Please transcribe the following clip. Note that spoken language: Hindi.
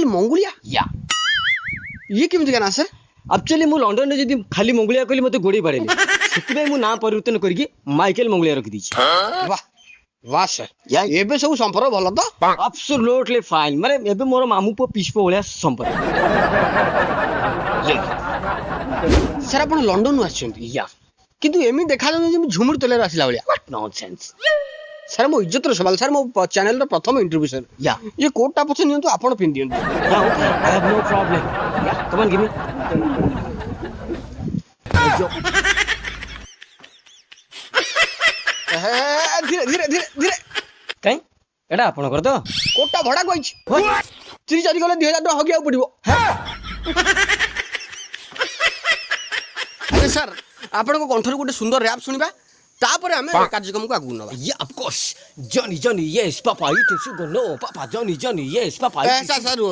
माइकल मंगुलिया या ये केमती ना सर एक्चुअली मु लंडन रे जदी खाली मंगुलिया कहली मते गोड़ी पड़ेनी सेति मु नाम परिवर्तन करके माइकल मंगुलिया रख दीची वाह वाह सर एबे सब संपर्क भल तो एब्सोल्युटली फाइन माने एबे मोर मामू पो पिछपो भलिया संपर्क सर अपन लंडन नु आछंती या किंतु एमी देखा जाने जे झुमुर तले आसिला भलिया व्हाट नॉनसेंस सर मो इज्जत रो सवाल सर मो चैनल रो प्रथम इंटरव्यू सर या ये कोटटा पछ नियंतु आपण पिन दियंतु या okay I have no problem या कम ऑन गिव मी धीरे धीरे धीरे धीरे काई एडा आपण कर तो कोटटा भड़ा कइछ 3-4 गले 2000 टका हगिया पड़िबो अरे सर आपण को कंठर गोटे सुंदर रैप सुनिबा तापर हमें कार्यक्रम को आगु नबा या of course Johnny Johnny yes papa it is go no papa Johnny Johnny yes papa सर रुओ